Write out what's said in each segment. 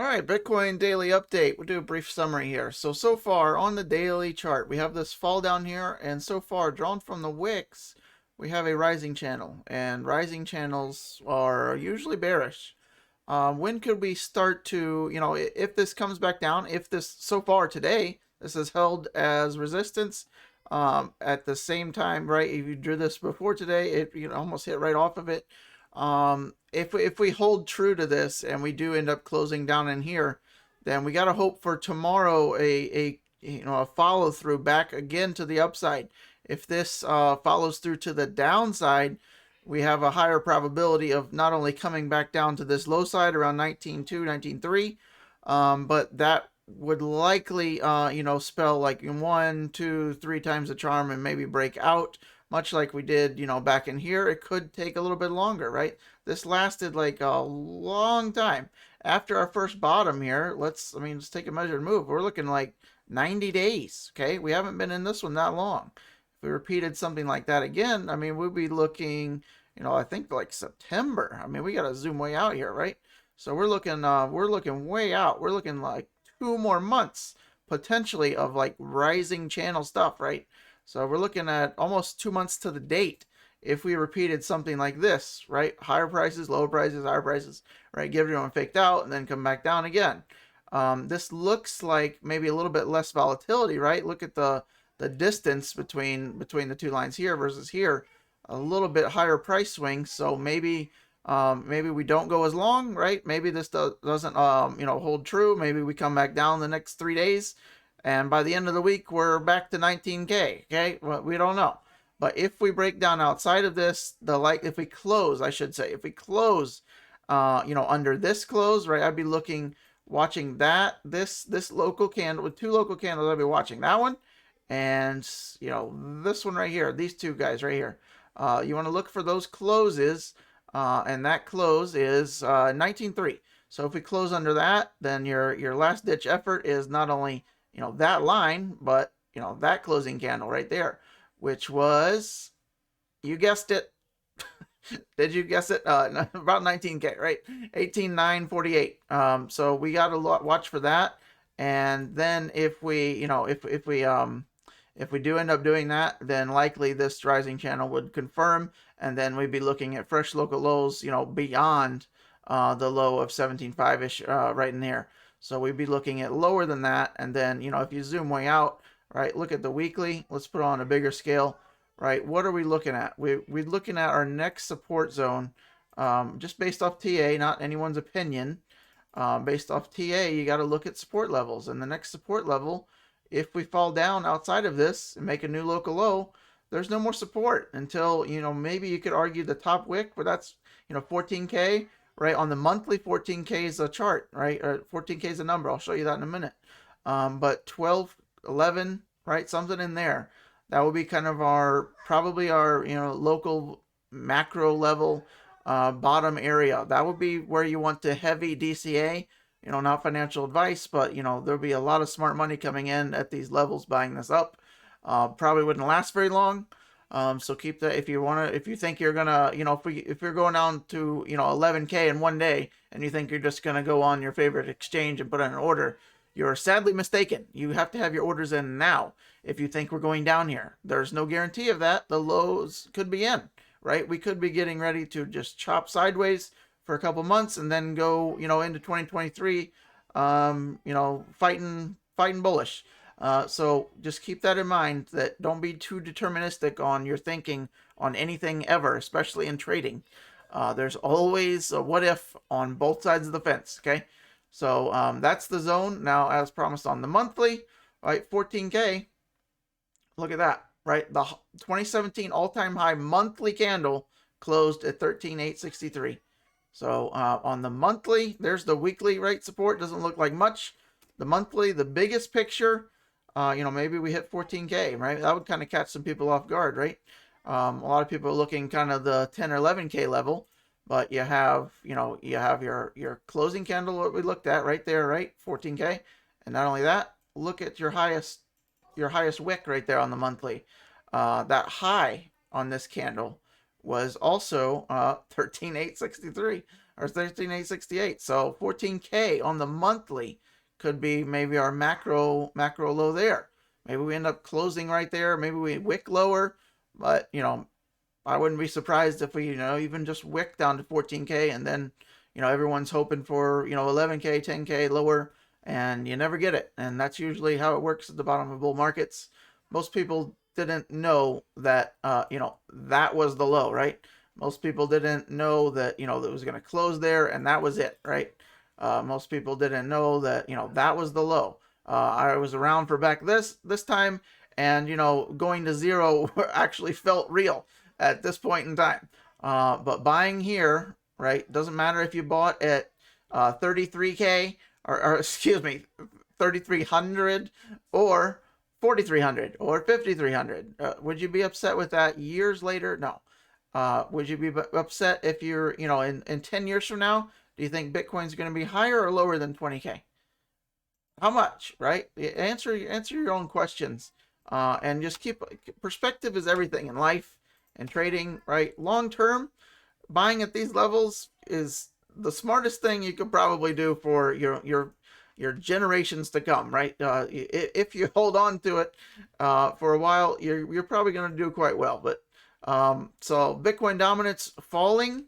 All right, Bitcoin daily update. We'll do a brief summary here. So far on the daily chart, we have this fall down here, and so far, drawn from the wicks, we have a rising channel, and rising channels are usually bearish. When could we start to, if this comes back down, if this, so far today, this is held as resistance, at the same time, right, if you drew this before today, it almost hit right off of it. If we hold true to this and we do end up closing down in here, then we got to hope for tomorrow a follow through back again to the upside. If this follows through to the downside, we have a higher probability of not only coming back down to this low side around 19.2, 19.3, but that would likely, spell like 1, 2, 3 times the charm and maybe break out, much like we did, back in here. It could take a little bit longer, right? This lasted like a long time. After our first bottom here, let's take a measured move. We're looking like 90 days, okay? We haven't been in this one that long. If we repeated something like that again, we'd be looking, I think like September. We got to zoom way out here, right? So we're looking way out. We're looking like 2 more months potentially of like rising channel stuff, right? So we're looking at almost 2 months to the date if we repeated something like this, right? Higher prices, lower prices, higher prices, right? Give everyone faked out and then come back down again. This looks like maybe a little bit less volatility, right? Look at the distance between the two lines here versus here, a little bit higher price swing. So maybe we don't go as long, right? Maybe this doesn't hold true. Maybe we come back down the next 3 days, and by the end of the week we're back to 19K. Okay, well, we don't know. But if we break down outside of this, if we close, if we close, under this close, right? I'd be watching this local candle with 2 local candles. I'd be watching that one, and this one right here, these 2 guys right here. You want to look for those closes, and that close is 19.3. So if we close under that, then your last ditch effort is not only that line, but that closing candle right there, which was, you guessed it. Did you guess it? About 19K, right? 18,948. So we got to watch for that. And then if we do end up doing that, then likely this rising channel would confirm, and then we'd be looking at fresh local lows, beyond the low of 17.5-ish right in here. So we'd be looking at lower than that, and then if you zoom way out, right, look at the weekly. Let's put on a bigger scale, right? What are we looking at? We're looking at our next support zone, just based off TA, not anyone's opinion. Based off TA, you got to look at support levels, and the next support level, if we fall down outside of this and make a new local low, there's no more support until, maybe you could argue the top wick, but that's, 14K, right? On the monthly, 14K is a chart, right? Or 14K is a number. I'll show you that in a minute. But 12, 11, right? Something in there. That will be kind of probably our, local macro level bottom area. That would be where you want the heavy DCA. Not financial advice, but there'll be a lot of smart money coming in at these levels buying this up. Probably wouldn't last very long. So keep that if you think you're gonna, if you're going down to 11K in one day and you think you're just gonna go on your favorite exchange and put in an order, you're sadly mistaken. You have to have your orders in now if you think we're going down here. There's no guarantee of that. The lows could be in, right? We could be getting ready to just chop sideways for a couple months and then go, into 2023, fighting bullish. So just keep that in mind, that don't be too deterministic on your thinking on anything ever, especially in trading. There's always a what if on both sides of the fence, okay? So that's the zone. Now, as promised on the monthly, right, 14K, look at that, right? The 2017 all-time high monthly candle closed at 13,863. So on the monthly, there's the weekly rate support. Doesn't look like much. The monthly, the biggest picture, maybe we hit 14K, right? That would kind of catch some people off guard, right? A lot of people are looking kind of the 10 or 11K level, but you have your closing candle, what we looked at right there, right? 14K. And not only that, look at your highest wick right there on the monthly. That high on this candle was also 13,863. or 13,868. So 14K on the monthly could be maybe our macro low there. Maybe we end up closing right there. Maybe we wick lower, but I wouldn't be surprised if we even just wick down to 14K, and then everyone's hoping for 11K, 10K lower, and you never get it. And that's usually how it works at the bottom of bull markets. Most people didn't know that that was the low, right? Most people didn't know that that it was going to close there and that was it, right? Most people didn't know that that was the low. I was around for back this time, and going to zero actually felt real at this point in time. But buying here, right, doesn't matter if you bought at 33K or excuse me, 3,300 or 4,300 or 5,300. Would you be upset with that years later? No. Would you be upset if you're, in 10 years from now, do you think Bitcoin's going to be higher or lower than 20K? How much, right? Answer your own questions. And just keep, perspective is everything in life and trading, right? Long term, buying at these levels is the smartest thing you could probably do for your generations to come, right? If you hold on to it for a while, you're probably going to do quite well. But so Bitcoin dominance falling,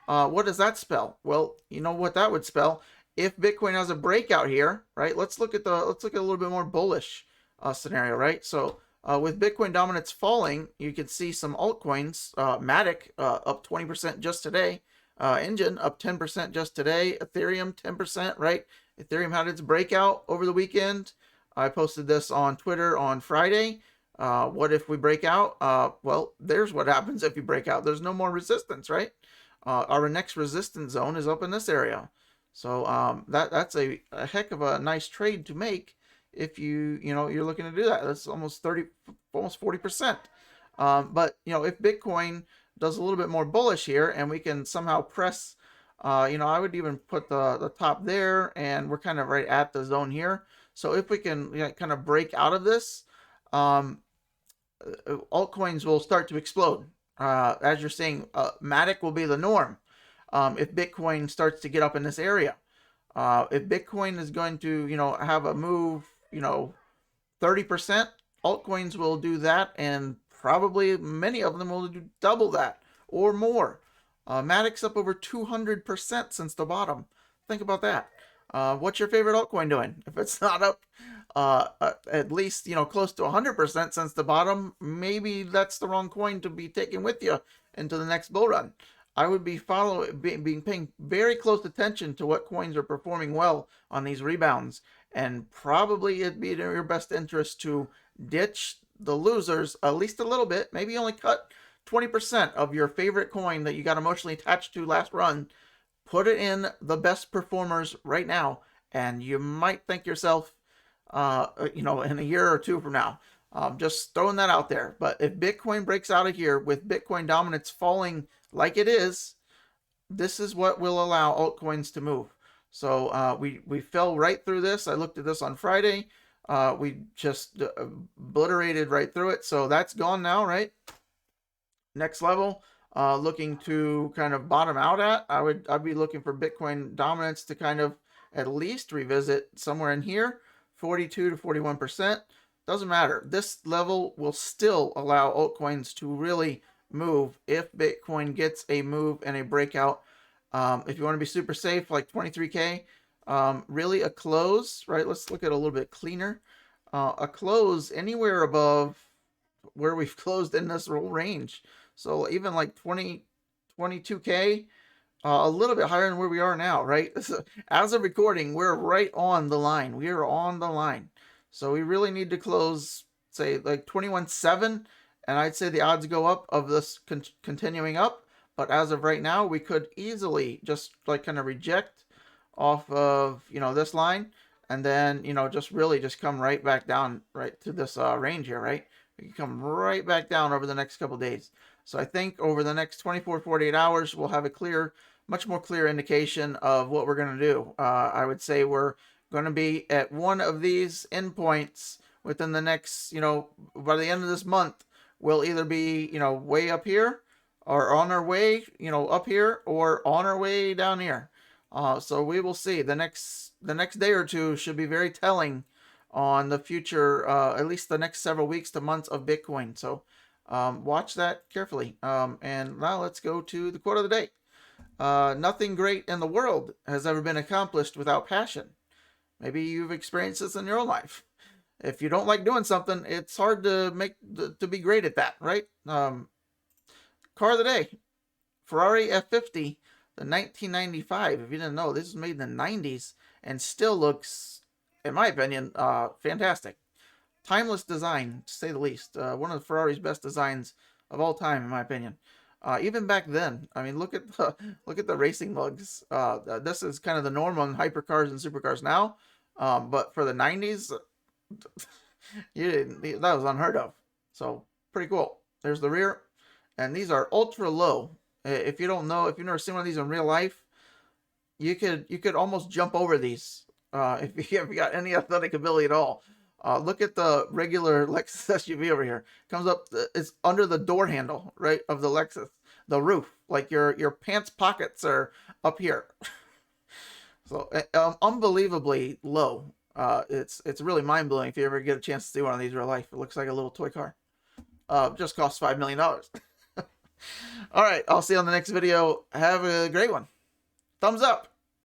what does that spell? Well, you know what that would spell. If Bitcoin has a breakout here, right? Let's look at a little bit more bullish scenario, right? So with Bitcoin dominance falling, you can see some altcoins, Matic up 20% just today, Engine up 10% just today, Ethereum 10%, right? Ethereum had its breakout over the weekend. I posted this on Twitter on Friday. What if we break out? Well, there's what happens if you break out. There's no more resistance, right? Our next resistance zone is up in this area. So that's a heck of a nice trade to make if you're looking to do that. That's almost 40%. But if Bitcoin does a little bit more bullish here and we can somehow press, I would even put the top there, and we're kind of right at the zone here. So if we can kind of break out of this, altcoins will start to explode. As you're saying, Matic will be the norm if Bitcoin starts to get up in this area. If Bitcoin is going to, have a move, 30%, altcoins will do that, and probably many of them will do double that or more. Matic's up over 200% since the bottom. Think about that. What's your favorite altcoin doing? If it's not up at least close to 100% since the bottom, maybe that's the wrong coin to be taking with you into the next bull run. I would be paying very close attention to what coins are performing well on these rebounds, and probably it'd be in your best interest to ditch the losers at least a little bit. Maybe only cut 20% of your favorite coin that you got emotionally attached to last run. Put it in the best performers right now, and you might thank yourself, in a year or two from now. Just throwing that out there. But if Bitcoin breaks out of here with Bitcoin dominance falling like it is, this is what will allow altcoins to move. So we fell right through this. I looked at this on Friday. We just obliterated right through it. So that's gone now, right? Next level, looking to kind of bottom out at. I'd be looking for Bitcoin dominance to kind of at least revisit somewhere in here, 42 to 41%. Doesn't matter. This level will still allow altcoins to really move if Bitcoin gets a move and a breakout. If you want to be super safe, like 23K, really a close, right? Let's look at a little bit cleaner. A close anywhere above where we've closed in this range. So even like 22K, a little bit higher than where we are now, right? So as of recording, we're right on the line. We are on the line. So we really need to close, say, like 21.7, and I'd say the odds go up of this continuing up. But as of right now, we could easily just like kind of reject off of, this line, and then, just really just come right back down right to this range here, right? We can come right back down over the next couple days. So I think over the next 24, 48 hours, we'll have a much more clear indication of what we're going to do. I would say we're going to be at one of these endpoints within the next, by the end of this month. We'll either be, way up here, are on our way, you know, up here or on our way down here. So we will see. The next day or two should be very telling on the future, at least the next several weeks to months of Bitcoin. So watch that carefully. And now let's go to the quote of the day. Nothing great in the world has ever been accomplished without passion. Maybe you've experienced this in your own life. If you don't like doing something, it's hard to to be great at that, right? Car of the day, Ferrari F50, the 1995. If you didn't know, this was made in the 90s and still looks, in my opinion, fantastic. Timeless design, to say the least. One of Ferrari's best designs of all time, in my opinion. Even back then, I mean, look at the racing lugs. This is kind of the norm on hypercars and supercars now, but for the 90s, that was unheard of. So pretty cool. There's the rear, and these are ultra low. If you don't know, if you've never seen one of these in real life, you could almost jump over these if you got any athletic ability at all. Look at the regular Lexus SUV over here. Comes up, it's under the door handle, right, of the Lexus. The roof, like your pants pockets are up here. So unbelievably low. It's really mind blowing if you ever get a chance to see one of these in real life. It looks like a little toy car. Just costs $5 million. All right, I'll see you on the next video. Have a great one. Thumbs up.